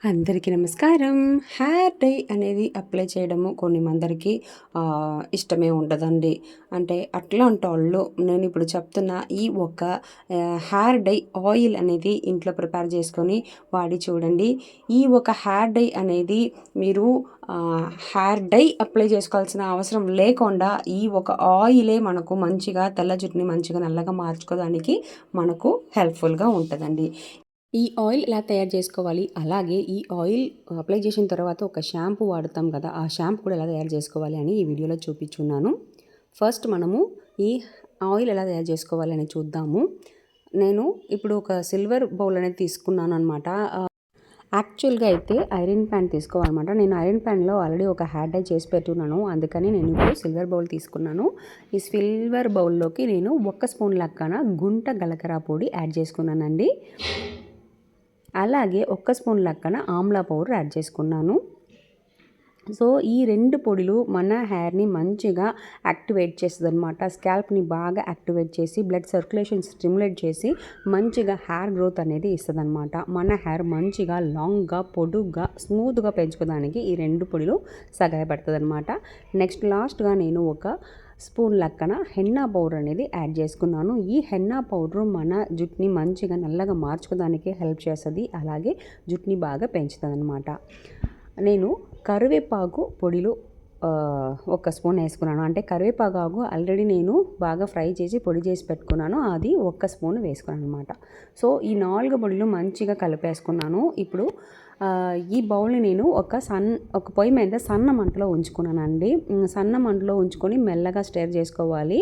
అందరికీ నమస్కారం. Hair dye అనేది అప్లై చేయడము కొన్ని మందరికి ఇష్టమే ఉండదండి. అంటే అట్లాంటోళ్ళు నేను ఇప్పుడు చెప్తున్న ఈ ఒక హెయిర్ డై ఆయిల్ అనేది ఇంట్లో ప్రిపేర్ చేసుకొని వాడి చూడండి. ఈ ఒక హెయిర్ డై అనేది మీరు హెయిర్ డై అప్లై చేసుకోవాల్సిన అవసరం లేకుండా ఈ ఒక ఆయిలే మనకు మంచిగా తెల్ల జుట్టుని మంచిగా నల్లగా మార్చుకోవడానికి మనకు హెల్ప్ఫుల్గా ఉంటుందండి. ఈ ఆయిల్ ఎలా తయారు చేసుకోవాలి, అలాగే ఈ ఆయిల్ అప్లై చేసిన తర్వాత ఒక షాంపూ వాడతాం కదా, ఆ షాంపూ కూడా ఎలా తయారు చేసుకోవాలి అని ఈ వీడియోలో చూపించున్నాను. ఫస్ట్ మనము ఈ ఆయిల్ ఎలా తయారు చేసుకోవాలి అని చూద్దాము. నేను ఇప్పుడు ఒక సిల్వర్ బౌల్ అనేది తీసుకున్నాను అనమాట. యాక్చువల్గా అయితే ఐరన్ ప్యాన్ తీసుకోవాలన్నమాట. నేను ఐరన్ ప్యాన్లో ఆల్రెడీ ఒక హెయిర్ డై చేసి పెట్టున్నాను, అందుకని నేను ఇప్పుడు సిల్వర్ బౌల్ తీసుకున్నాను. ఈ సిల్వర్ బౌల్లోకి నేను 1 స్పూన్ లక్కన గుంట గలకర పొడి యాడ్ చేసుకున్నానండి. అలాగే 1 స్పూన్ లక్కన ఆమ్లా పౌడర్ యాడ్ చేసుకున్నాను. సో ఈ 2 పొడులు మన హెయిర్ని మంచిగా యాక్టివేట్ చేస్తుంది అనమాట. స్కాల్ప్ని బాగా యాక్టివేట్ చేసి బ్లడ్ సర్క్యులేషన్ స్టిమ్యులేట్ చేసి మంచిగా హెయిర్ గ్రోత్ అనేది ఇస్తుంది అనమాట. మన హెయిర్ మంచిగా లాంగ్గా పొడుగ్గా స్మూత్గా పెంచుకోవడానికి ఈ 2 పొడులు సహాయపడుతుంది అనమాట. నెక్స్ట్ లాస్ట్గా నేను ఒక స్పూన్ లక్కన హెన్నా పౌడర్ అనేది యాడ్ చేసుకున్నాను. ఈ హెన్నా పౌడర్ మన జుట్టుని మంచిగా నల్లగా మార్చుకోవడానికి హెల్ప్ చేస్తుంది, అలాగే జుట్టుని బాగా పెంచుతుంది అనమాట. నేను కరివేపాకు పొడిలు 1 స్పూన్ వేసుకున్నాను. అంటే కరివేపాకు ఆల్రెడీ నేను బాగా ఫ్రై చేసి పొడి చేసి పెట్టుకున్నాను, అది 1 స్పూన్ వేసుకున్నాను అనమాట. సో ఈ 4 పొడులు మంచిగా కలిపేసుకున్నాను. ఇప్పుడు ఈ బౌల్ని నేను ఒక పొయ్యి మీద సన్న మంటలో ఉంచుకున్నానండి. సన్న మంటలో ఉంచుకొని మెల్లగా స్టైర్ చేసుకోవాలి.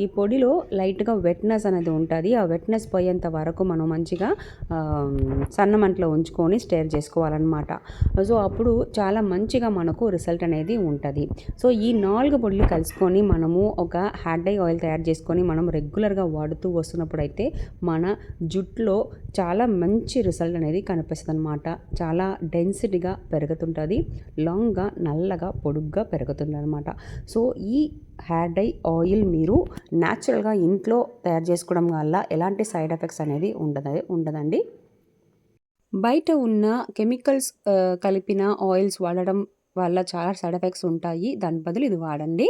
ఈ పొడిలో లైట్గా వెట్నెస్ అనేది ఉంటుంది. ఆ వెట్నెస్ పోయేంత వరకు మనం మంచిగా సన్న మంటలో ఉంచుకొని స్టైర్ చేసుకోవాలన్నమాట. సో అప్పుడు చాలా మంచిగా మనకు రిజల్ట్ అనేది ఉంటుంది. సో ఈ 4 పొడులు కలుసుకొని మనము ఒక హెయిర్ డై ఆయిల్ తయారు చేసుకొని మనం రెగ్యులర్గా వాడుతూ వస్తున్నప్పుడు అయితే మన జుట్టులో చాలా మంచి రిజల్ట్ అనేది కనిపిస్తుంది అనమాట. చాలా డెన్సిటీగా పెరుగుతుంటుంది, లాంగ్గా నల్లగా పొడుగ్గా పెరుగుతుంది అనమాట. సో ఈ హెయిర్ డై ఆయిల్ మీరు న్యాచురల్గా ఇంట్లో తయారు చేసుకోవడం వల్ల ఎలాంటి సైడ్ ఎఫెక్ట్స్ అనేది ఉండదండి. బయట ఉన్న కెమికల్స్ కలిపిన ఆయిల్స్ వాడడం వల్ల చాలా సైడ్ ఎఫెక్ట్స్ ఉంటాయి. దాని బదులు ఇది వాడండి.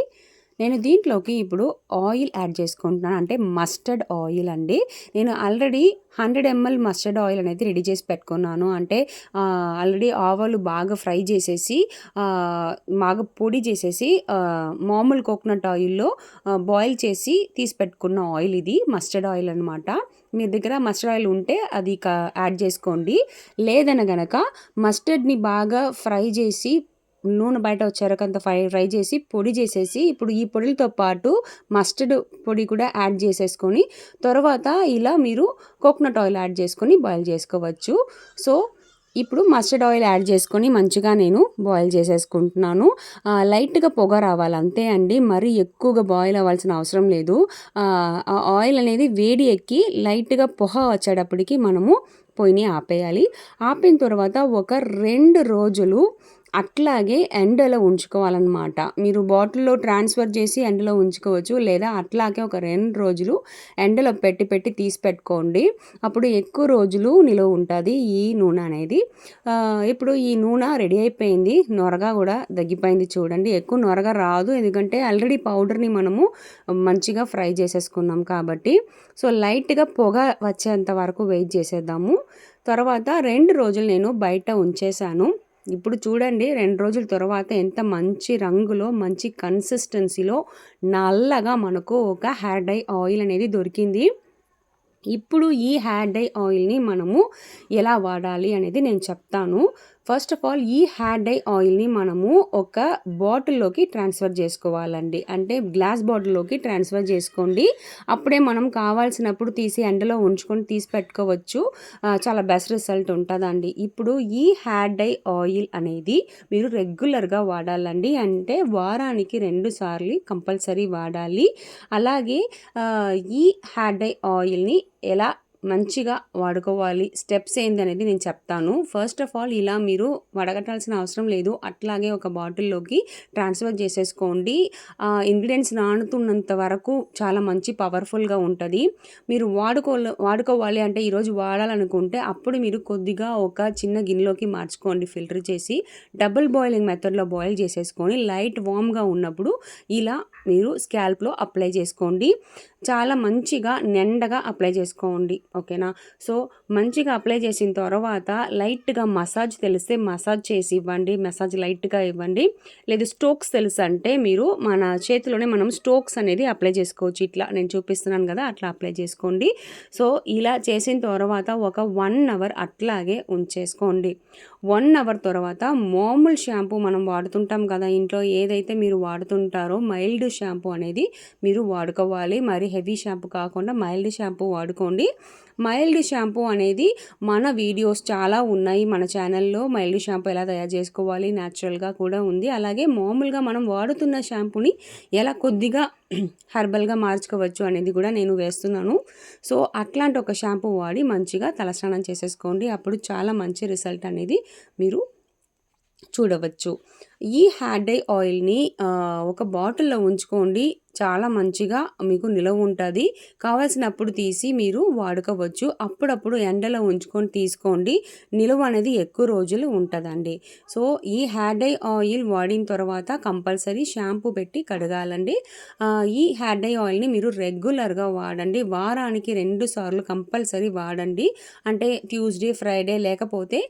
నేను దీంట్లోకి ఇప్పుడు ఆయిల్ యాడ్ చేసుకుంటున్నాను, అంటే మస్టర్డ్ ఆయిల్ అండి. నేను ఆల్రెడీ 100 ml మస్టర్డ్ ఆయిల్ అనేది రెడీ చేసి పెట్టుకున్నాను. అంటే ఆల్రెడీ ఆవాలు బాగా ఫ్రై చేసేసి బాగా పొడి చేసేసి మామూలు కోకోనట్ ఆయిల్లో బాయిల్ చేసి తీసి పెట్టుకున్న ఆయిల్ ఇది మస్టర్డ్ ఆయిల్ అనమాట. మీ దగ్గర మస్టర్డ్ ఆయిల్ ఉంటే అది యాడ్ చేసుకోండి. లేదన గనక మస్టర్డ్ని బాగా ఫ్రై చేసి నూనె బయట వచ్చారకంత ఫ్రై చేసి పొడి చేసేసి ఇప్పుడు ఈ పొడిలతో పాటు మస్టర్డ్ పొడి కూడా యాడ్ చేసేసుకొని తర్వాత ఇలా మీరు కోకోనట్ ఆయిల్ యాడ్ చేసుకొని బాయిల్ చేసుకోవచ్చు. సో ఇప్పుడు మస్టర్డ్ ఆయిల్ యాడ్ చేసుకొని మంచిగా నేను బాయిల్ చేసేసుకుంటున్నాను. లైట్గా పొగ రావాలి అంతే అండి, మరీ ఎక్కువగా బాయిల్ అవ్వాల్సిన అవసరం లేదు. ఆ ఆయిల్ అనేది వేడి ఎక్కి లైట్గా పొగ వచ్చేటప్పటికి మనము పొయ్యిని ఆపేయాలి. ఆపిన తర్వాత ఒక 2 రోజులు అట్లాగే ఎండలో ఉంచుకోవాలన్నమాట. మీరు బాటిల్లో ట్రాన్స్ఫర్ చేసి ఎండలో ఉంచుకోవచ్చు, లేదా అట్లాగే ఒక 2 రోజులు ఎండలో పెట్టి తీసి పెట్టుకోండి. అప్పుడు ఎక్కువ రోజులు నిలువ ఉంటుంది ఈ నూనె అనేది. ఇప్పుడు ఈ నూనె రెడీ అయిపోయింది, నొరగా కూడా తగ్గిపోయింది చూడండి. ఎక్కువ నొరగా రాదు, ఎందుకంటే ఆల్రెడీ పౌడర్ని మనము మంచిగా ఫ్రై చేసేసుకున్నాం కాబట్టి. సో లైట్గా పొగ వచ్చేంత వరకు వెయిట్ చేసేద్దాము. తర్వాత 2 రోజులు నేను బయట ఉంచేసాను. ఇప్పుడు చూడండి 2 రోజుల తర్వాత ఎంత మంచి రంగులో మంచి కన్సిస్టెన్సీలో నల్లగా మనకు ఒక హెయిర్ డై ఆయిల్ అనేది దొరికింది. ఇప్పుడు ఈ హెయిర్ డై ఆయిల్ని మనము ఎలా వాడాలి అనేది నేను చెప్తాను. ఫస్ట్ ఆఫ్ ఆల్ ఈ హెయిర్ డై ఆయిల్ని మనము ఒక బాటిల్లోకి ట్రాన్స్ఫర్ చేసుకోవాలండి. అంటే గ్లాస్ బాటిల్లోకి ట్రాన్స్ఫర్ చేసుకోండి. అప్పుడే మనం కావాల్సినప్పుడు తీసి ఎండలో ఉంచుకొని తీసి పెట్టుకోవచ్చు. చాలా బెస్ట్ రిజల్ట్ ఉంటుందండి. ఇప్పుడు ఈ హెయిర్ డై ఆయిల్ అనేది మీరు రెగ్యులర్గా వాడాలండి. అంటే వారానికి 2 సార్లు కంపల్సరీ వాడాలి. అలాగే ఈ హెయిర్ డై ఆయిల్ని ఎలా మంచిగా వాడుకోవాలి, స్టెప్స్ ఏందనేది నేను చెప్తాను. ఫస్ట్ ఆఫ్ ఆల్ ఇలా మీరు వడగట్టాల్సిన అవసరం లేదు. అట్లాగే ఒక బాటిల్లోకి ట్రాన్స్ఫర్ చేసేసుకోండి. ఇంగ్రీడియంట్స్ నానుతున్నంత వరకు చాలా మంచి పవర్ఫుల్గా ఉంటుంది. మీరు వాడుకోవాలి అంటే ఈరోజు వాడాలనుకుంటే అప్పుడు మీరు కొద్దిగా ఒక చిన్న గిన్నెలోకి మార్చుకోండి ఫిల్టర్ చేసి. డబుల్ బాయిలింగ్ మెథడ్లో బాయిల్ చేసేసుకొని లైట్ వామ్గా ఉన్నప్పుడు ఇలా మీరు స్కాల్ప్లో అప్లై చేసుకోండి. చాలా మంచిగా నిండగా అప్లై చేసుకోండి, ఓకేనా. సో మంచిగా అప్లై చేసిన తర్వాత లైట్గా మసాజ్ తెలిస్తే మసాజ్ చేసి ఇవ్వండి, మసాజ్ లైట్గా ఇవ్వండి. లేదు స్ట్రోక్స్ తెలుసు అంటే మీరు మన చేతిలోనే మనం స్ట్రోక్స్ అనేది అప్లై చేసుకోవచ్చు. ఇట్లా నేను చూపిస్తున్నాను కదా, అట్లా అప్లై చేసుకోండి. సో ఇలా చేసిన తర్వాత ఒక 1 అవర్ అట్లాగే ఉంచేసుకోండి. 1 అవర్ తర్వాత మామూలు షాంపూ మనం వాడుతుంటాం కదా ఇంట్లో, ఏదైతే మీరు వాడుతుంటారో మైల్డ్ షాంపూ అనేది మీరు వాడుకోవాలి. మరి హెవీ షాంపూ కాకుండా మైల్డ్ షాంపూ వాడుకోండి. మైల్డ్ షాంపూ అనేది మన వీడియోస్ చాలా ఉన్నాయి మన ఛానల్లో. మైల్డ్ షాంపూ ఎలా తయారు చేసుకోవాలి న్యాచురల్గా కూడా ఉంది. అలాగే మామూలుగా మనం వాడుతున్న షాంపూని ఎలా కొద్దిగా హెర్బల్గా మార్చుకోవచ్చు అనేది కూడా నేను వేస్తున్నాను. సో అట్లాంటి ఒక షాంపూ వాడి మంచిగా తలస్నానం చేసేసుకోండి. అప్పుడు చాలా మంచి రిజల్ట్ అనేది మీరు చూడవచ్చు. ఈ హెయిర్ డై ఆయిల్ని ఒక బాటిల్లో ఉంచుకోండి. చాలా మంచిగా మీకు నిలవ ఉంటుంది. కావాల్సినప్పుడు తీసి మీరు వాడుకోవచ్చు. అప్పుడప్పుడు ఎండలో ఉంచుకొని తీసుకోండి, నిలువ అనేది ఎక్కువ రోజులు ఉంటుందండి. సో ఈ హెయిర్ డై ఆయిల్ వాడిన తర్వాత కంపల్సరీ షాంపూ పెట్టి కడగాలండి. ఈ హెయిర్ డై ఆయిల్ని మీరు రెగ్యులర్గా వాడండి. వారానికి 2 సార్లు కంపల్సరీ వాడండి. అంటే ట్యూస్డే, ఫ్రైడే లేకపోతే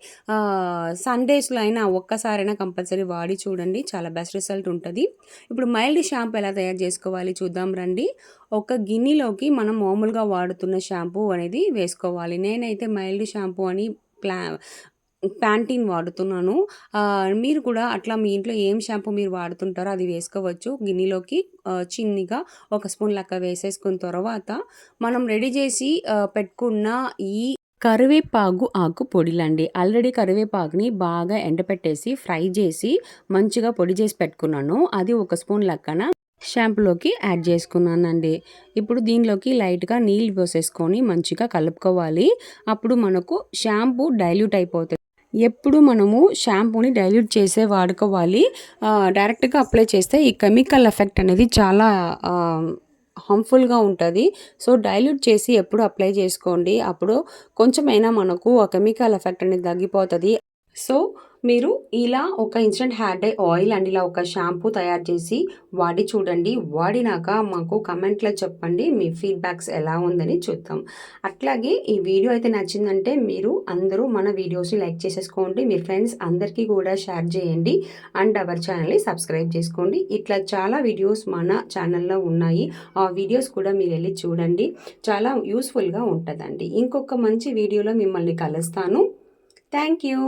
సండేస్లో అయినా ఒక్కసారైనా కంపల్సరీ వాడి చూడండి, చాలా బెస్ట్ రిజల్ట్ ఉంటుంది. ఇప్పుడు మైల్డ్ షాంపూ ఎలా తయారు చేసుకోవాలి చూద్దాం రండి. ఒక గిన్నెలోకి మనం మామూలుగా వాడుతున్న షాంపూ అనేది వేసుకోవాలి. నేనైతే మైల్డ్ షాంపూ అని ప్యాంటీన్ వాడుతున్నాను. మీరు కూడా అట్లా మీ ఇంట్లో ఏం షాంపూ మీరు వాడుతుంటారో అది వేసుకోవచ్చు. గిన్నెలోకి చిన్నగా 1 స్పూన్ లెక్క వేసేసుకున్న తర్వాత మనం రెడీ చేసి పెట్టుకున్న ఈ కరివేపాకు ఆకు పొడిలండి. ఆల్రెడీ కరివేపాకుని బాగా ఎండపెట్టేసి ఫ్రై చేసి మంచిగా పొడి చేసి పెట్టుకున్నాను. అది 1 స్పూన్ లెక్కన షాంపూలోకి యాడ్ చేసుకున్నానండి. ఇప్పుడు దీనిలోకి లైట్గా నీళ్ళు పోసేసుకొని మంచిగా కలుపుకోవాలి. అప్పుడు మనకు షాంపూ డైల్యూట్ అయిపోతుంది. ఎప్పుడు మనము షాంపూని డైల్యూట్ చేసే వాడుకోవాలి. డైరెక్ట్గా అప్లై చేస్తే ఈ కెమికల్ ఎఫెక్ట్ అనేది చాలా హార్మ్ఫుల్గా ఉంటుంది. సో డైల్యూట్ చేసి ఎప్పుడు అప్లై చేసుకోండి. అప్పుడు కొంచెమైనా మనకు ఆ కెమికల్ ఎఫెక్ట్ అనేది తగ్గిపోతుంది. సో మీరు ఇలా ఒక instant hair dye oil and ఇలా ఒక షాంపూ తయారు చేసి వాడి చూడండి. వాడినాక మాకు కమెంట్లో చెప్పండి మీ ఫీడ్బ్యాక్స్ ఎలా ఉందని చూద్దాం. అట్లాగే ఈ వీడియో అయితే నచ్చిందంటే మీరు అందరూ మన వీడియోస్ని లైక్ చేసేసుకోండి. మీ ఫ్రెండ్స్ అందరికీ కూడా షేర్ చేయండి అండ్ అవర్ ఛానల్ని సబ్స్క్రైబ్ చేసుకోండి. ఇట్లా చాలా వీడియోస్ మన ఛానల్లో ఉన్నాయి. ఆ వీడియోస్ కూడా మీరు వెళ్ళి చూడండి, చాలా యూస్ఫుల్గా ఉంటుందండి. ఇంకొక మంచి వీడియోలో మిమ్మల్ని కలుస్తాను. Thank you.